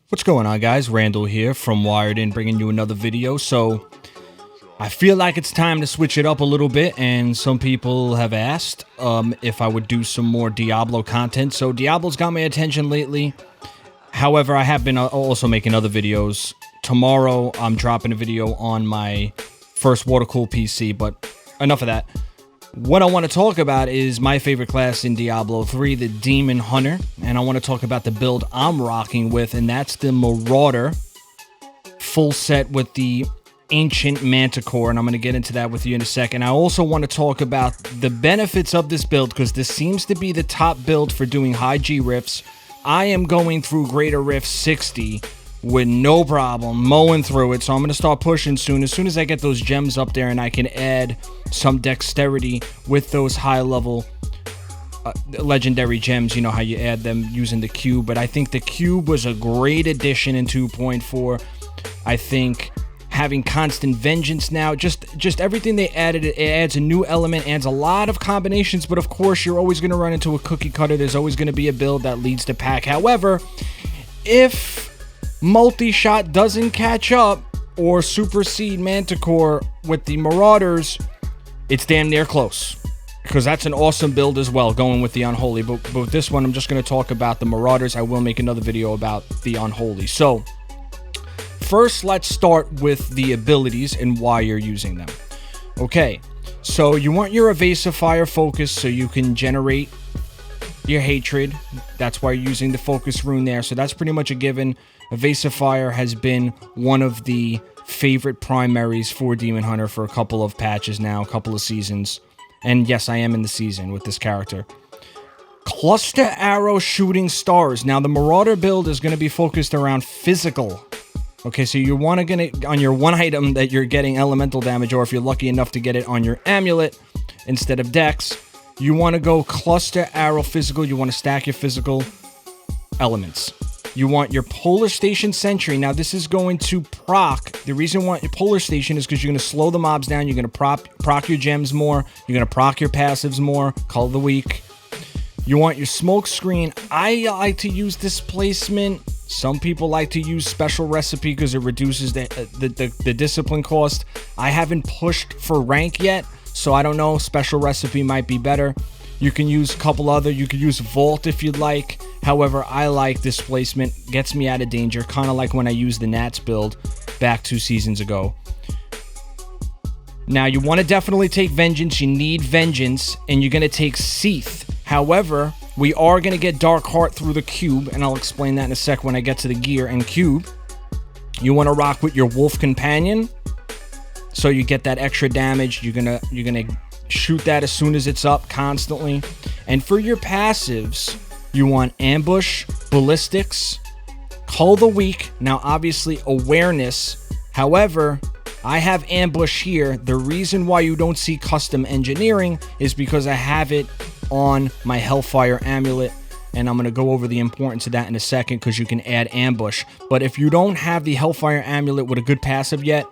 What's going on, guys? Randall here from Wired In, bringing you another video. So I feel like it's time to switch it up a little bit, and some people have asked if I would do some more Diablo content. So Diablo's got my attention lately. However, I have been also making other videos. Tomorrow I'm dropping a video on my first water-cooled PC, but enough of that. What I want to talk about is my favorite class in Diablo 3, the Demon Hunter, and I want to talk about the build I'm rocking with, and that's the Marauder full set with the Ancient Manticore, and I'm going to get into that with you in a second. I also want to talk about the benefits of this build, because this seems to be the top build for doing high GRifts. I am going through Greater Rift 60 with no problem, mowing through it, so I'm going to start pushing soon. As soon as I get those gems up there and I can add some dexterity with those high-level legendary gems, you know how you add them using the cube, but I think the cube was a great addition in 2.4. I think having constant vengeance now, just everything they added, it adds a new element, adds a lot of combinations, but of course you're always going to run into a cookie cutter. There's always going to be a build that leads to pack. However, if multi-shot doesn't catch up or supersede Manticore with the Marauders, it's damn near close, because that's an awesome build as well, going with the Unholy. But with this one, I'm just going to talk about the Marauders. I will make another video about the Unholy. So first, let's start with the abilities and why you're using them. Okay, so you want your Evasive Fire focus so you can generate your hatred. That's why you're using the focus rune there, so that's pretty much a given. Evasive Fire has been one of the favorite primaries for Demon Hunter for a couple of patches now, a couple of seasons. And yes, I am in the season with this character. Cluster Arrow Shooting Stars. Now, the Marauder build is going to be focused around physical. Okay, so you want to get it on your one item that you're getting elemental damage, or if you're lucky enough to get it on your amulet instead of dex, you want to go Cluster Arrow Physical. You want to stack your physical elements. You want your Polar Station Sentry. Now, this is going to proc. The reason you want your Polar Station is because you're going to slow the mobs down. You're going to proc your gems more. You're going to proc your passives more. Call of the Week. You want your Smoke Screen. I like to use Displacement. Some people like to use Special Recipe because it reduces the discipline cost. I haven't pushed for rank yet, so I don't know. Special Recipe might be better. You can use a couple other. You could use Vault if you'd like. However, I like Displacement. Gets me out of danger. Kind of like when I used the Nats build back 2 seasons ago. Now, you want to definitely take Vengeance. You need Vengeance. And you're going to take Seath. However, we are going to get Dark Heart through the cube. And I'll explain that in a sec when I get to the gear and cube. You want to rock with your Wolf Companion. So you get that extra damage. You're gonna shoot that as soon as it's up constantly. And for your passives, you want Ambush, Ballistics, Call of the Week. Now, obviously, Awareness. However, I have Ambush here. The reason why you don't see Custom Engineering is because I have it on my Hellfire Amulet. And I'm going to go over the importance of that in a second, because you can add Ambush. But if you don't have the Hellfire Amulet with a good passive yet,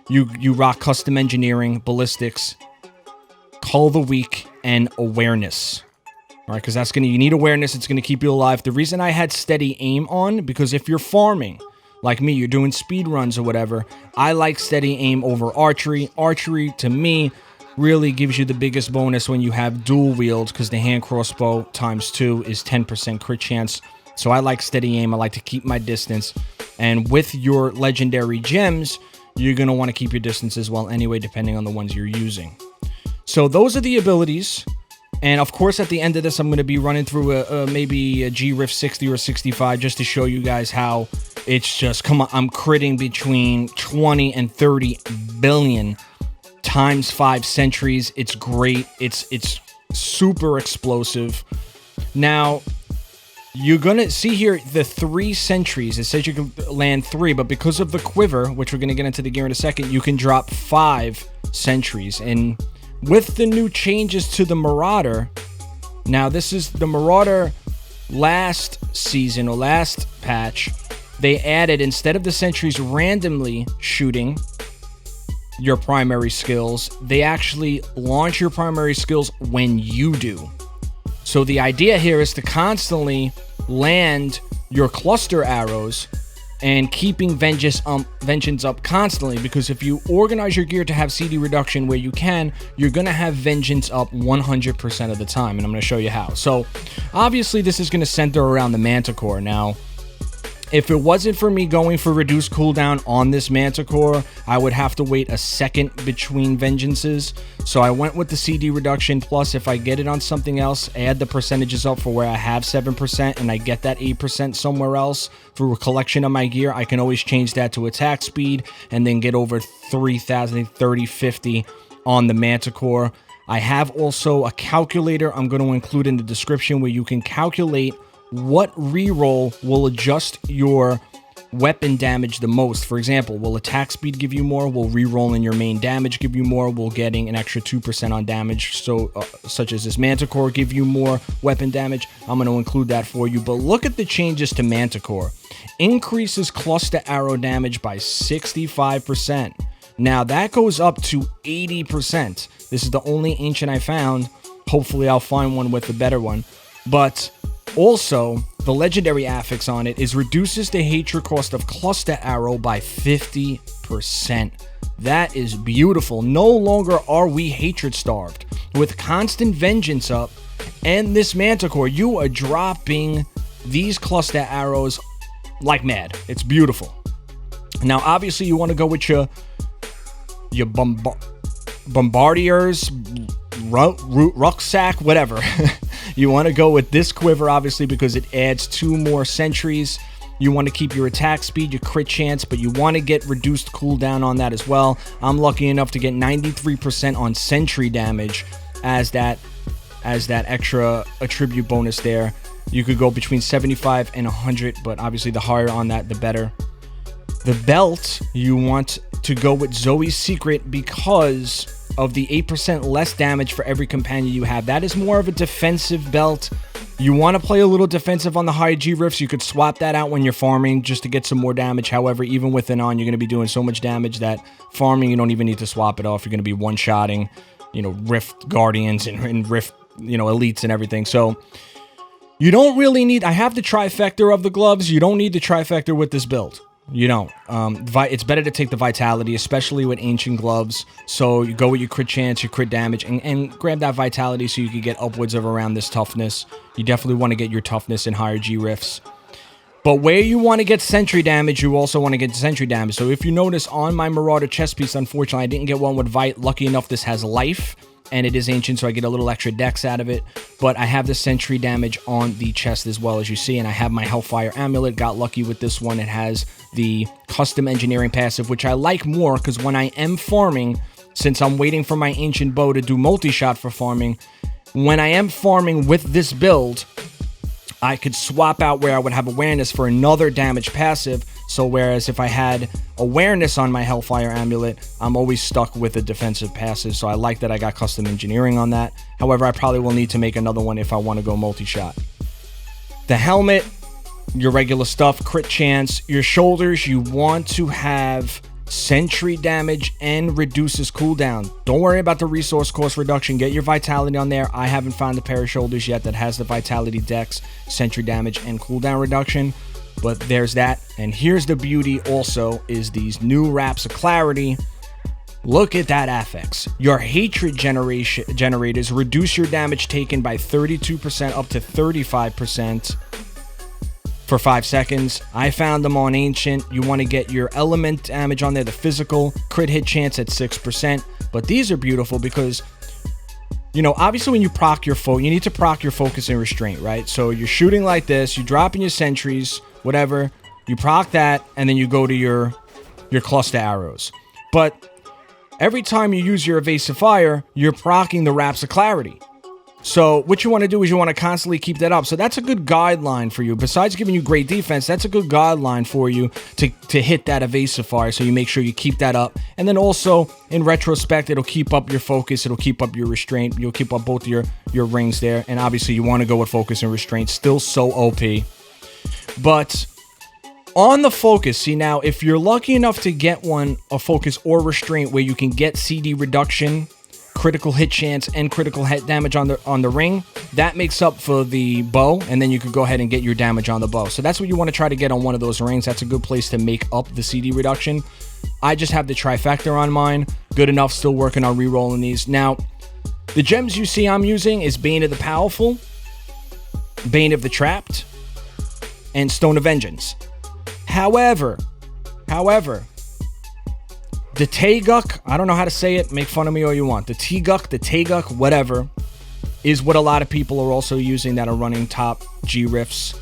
you rock Custom Engineering, Ballistics, Call of the Week, and Awareness. All right, because that's you need Awareness. It's going to keep you alive. The reason I had Steady Aim on, because if you're farming, like me, you're doing speed runs or whatever, I like Steady Aim over Archery. Archery, to me, really gives you the biggest bonus when you have dual wield, because the hand crossbow ×2 is 10% crit chance. So I like Steady Aim. I like to keep my distance. And with your legendary gems, you're going to want to keep your distance as well anyway, depending on the ones you're using. So those are the abilities. And of course, at the end of this, I'm going to be running through maybe a GRift 60 or 65 just to show you guys how it's just, come on, I'm critting between 20 and 30 billion ×5 sentries. It's great. It's super explosive. Now, you're going to see here the 3 sentries. It says you can land 3, but because of the quiver, which we're going to get into the gear in a second, you can drop 5 sentries. And with the new changes to the Marauder, now this is the Marauder last season or last patch, they added, instead of the sentries randomly shooting your primary skills, they actually launch your primary skills when you do. So the idea here is to constantly land your cluster arrows and keeping vengeance up constantly, because if you organize your gear to have CD reduction where you can, you're going to have vengeance up 100% of the time, and I'm going to show you how. So obviously this is going to center around the Manticore. Now, if it wasn't for me going for reduced cooldown on this Manticore, I would have to wait a second between vengeances. So I went with the CD reduction, plus if I get it on something else, add the percentages up for where I have 7% and I get that 8% somewhere else through a collection of my gear, I can always change that to attack speed and then get over 3,000, 30, 50 on the Manticore. I have also a calculator I'm going to include in the description where you can calculate what reroll will adjust your weapon damage the most. For example, will attack speed give you more? Will reroll in your main damage give you more? Will getting an extra 2% on damage, such as this Manticore, give you more weapon damage? I'm going to include that for you. But look at the changes to Manticore. Increases cluster arrow damage by 65%. Now that goes up to 80%. This is the only ancient I found. Hopefully I'll find one with a better one. But also, the legendary affix on it is reduces the hatred cost of cluster arrow by 50%. That is beautiful. No longer are we hatred starved. With constant vengeance up and this Manticore, you are dropping these cluster arrows like mad. It's beautiful. Now, obviously, you want to go with your bombardiers, rucksack, whatever. You want to go with this quiver, obviously, because it adds 2 more sentries. You want to keep your attack speed, your crit chance, but you want to get reduced cooldown on that as well. I'm lucky enough to get 93% on sentry damage as that extra attribute bonus there. You could go between 75 and 100, but obviously the higher on that, the better. The belt, you want to go with Zoe's Secret because of the 8% less damage for every companion you have. That is more of a defensive belt. You want to play a little defensive on the high GRifts. You could swap that out when you're farming just to get some more damage. However, even with it on, you're going to be doing so much damage that farming, you don't even need to swap it off. You're going to be one-shotting, Rift Guardians and Rift, elites and everything. So you don't really need... I have the trifecta of the gloves. You don't need the trifecta with this build. You don't. It's better to take the vitality, especially with ancient gloves. So you go with your crit chance, your crit damage, and grab that vitality so you can get upwards of around this toughness. You definitely want to get your toughness in higher GRifts. But where you want to get sentry damage, you also want to get sentry damage. So if you notice on my Marauder chest piece, unfortunately, I didn't get one with Vite. Lucky enough, this has life. And it is ancient, so I get a little extra dex out of it. But I have the sentry damage on the chest as well, as you see. And I have my Hellfire Amulet. Got lucky with this one. It has the custom engineering passive, which I like more, because when I am farming, since I'm waiting for my ancient bow to do multi-shot for farming, when I am farming with this build, I could swap out where I would have awareness for another damage passive. So whereas if I had awareness on my Hellfire Amulet, I'm always stuck with a defensive passive. So I like that I got custom engineering on that. However, I probably will need to make another one if I want to go multi-shot. The helmet, your regular stuff, crit chance. Your shoulders, you want to have sentry damage and reduces cooldown. Don't worry about the resource cost reduction. Get your vitality on there. I haven't found a pair of shoulders yet that has the vitality dex, sentry damage, and cooldown reduction. But there's that. And here's the beauty also, is these new wraps of clarity. Look at that affix. Your hatred generators reduce your damage taken by 32% up to 35% for 5 seconds. I found them on Ancient. You want to get your element damage on there, the physical, crit hit chance at 6%. But these are beautiful because, obviously when you proc your you need to proc your focus and restraint, right? So you're shooting like this, you're dropping your sentries, whatever, you proc that, and then you go to your cluster arrows. But every time you use your evasive fire, you're proccing the wraps of clarity. So what you want to do is you want to constantly keep that up. So that's a good guideline for you. Besides giving you great defense, that's a good guideline for you to hit that evasive fire. So you make sure you keep that up. And then also, in retrospect, it'll keep up your focus. It'll keep up your restraint. You'll keep up both your rings there. And obviously, you want to go with focus and restraint. Still so OP. But on the focus, see now, if you're lucky enough to get a focus or restraint where you can get CD reduction, critical hit chance and critical hit damage on the ring, that makes up for the bow, and then you could go ahead and get your damage on the bow. So that's what you want to try to get on one of those rings. That's a good place to make up the CD reduction. I just have the trifecta on mine. Good enough, still working on re-rolling these. Now, the gems you see I'm using is Bane of the Powerful, Bane of the Trapped, and Stone of Vengeance. However, the Taeguk, I don't know how to say it, make fun of me all you want. The Taeguk, whatever, is what a lot of people are also using that are running top GRifts.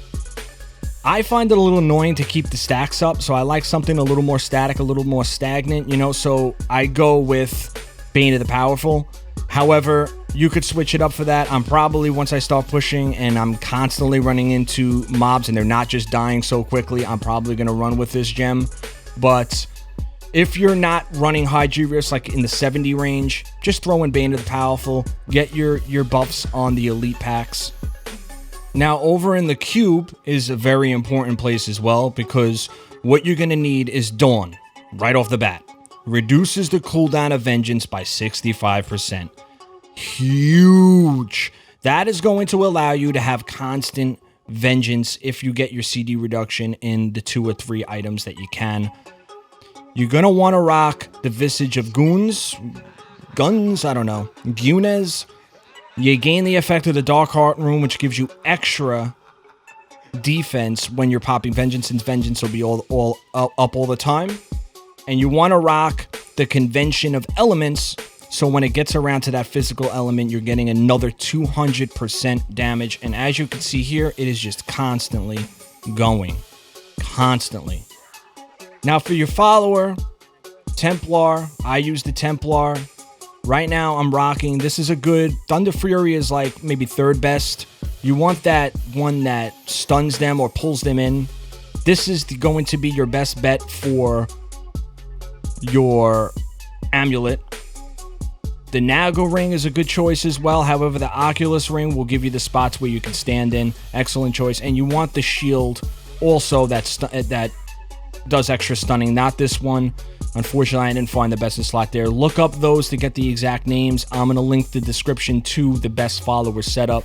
I find it a little annoying to keep the stacks up, so I like something a little more static, a little more stagnant, you know, so I go with Bane of the Powerful. However, you could switch it up for that. I'm probably, once I start pushing and I'm constantly running into mobs and they're not just dying so quickly, I'm probably going to run with this gem. But if you're not running high GRifts, like in the 70 range, just throw in Bane of the Powerful, get your buffs on the elite packs. Now, over in the cube is a very important place as well, because what you're going to need is Dawn, right off the bat. Reduces the cooldown of Vengeance by 65%. Huge. That is going to allow you to have constant Vengeance if you get your CD reduction in the 2 or 3 items that you can. You're going to want to rock the Visage of Guns, I don't know, Gunes. You gain the effect of the Dark Heart Rune, which gives you extra defense when you're popping Vengeance, and Vengeance will be all up all the time. And you want to rock the Convention of Elements, so when it gets around to that physical element, you're getting another 200% damage. And as you can see here, it is just constantly going. Constantly. Now for your follower, Templar, I use the Templar. Right now I'm rocking, this is a good, Thunder Fury is like maybe 3rd best. You want that one that stuns them or pulls them in. This is going to be your best bet for your amulet. The Nago ring is a good choice as well. However, the Oculus ring will give you the spots where you can stand in. Excellent choice. And you want the shield also that does extra stunning. Not this one. Unfortunately, I didn't find the best in slot there. Look up those to get the exact names. I'm going to link the description to the best follower setup.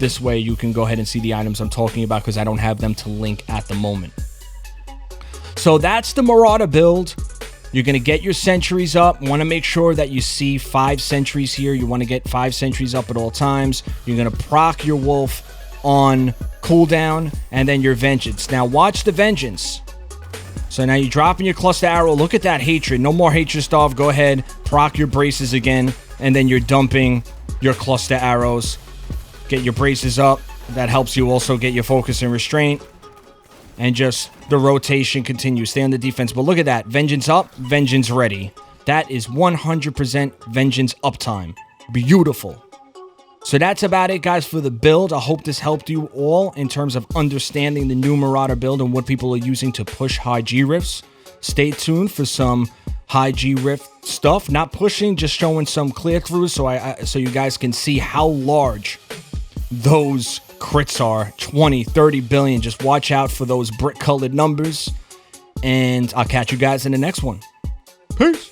This way you can go ahead and see the items I'm talking about, because I don't have them to link at the moment. So that's the Marauder build. You're going to get your sentries up. Want to make sure that you see 5 sentries here. You want to get 5 sentries up at all times. You're going to proc your wolf on cooldown, and then your Vengeance. Now watch the Vengeance. So now you're dropping your cluster arrow. Look at that hatred. No more hatred stuff. Go ahead, proc your braces again, and then you're dumping your cluster arrows. Get your braces up. That helps you also get your focus and restraint. And just the rotation continues. Stay on the defense. But look at that. Vengeance up, Vengeance ready. That is 100% Vengeance uptime. Beautiful. So that's about it, guys, for the build. I hope this helped you all in terms of understanding the new Marauder build and what people are using to push high GRifts. Stay tuned for some high GRift stuff. Not pushing, just showing some clear-throughs so you guys can see how large those crits are. 20, 30 billion. Just watch out for those brick-colored numbers. And I'll catch you guys in the next one. Peace.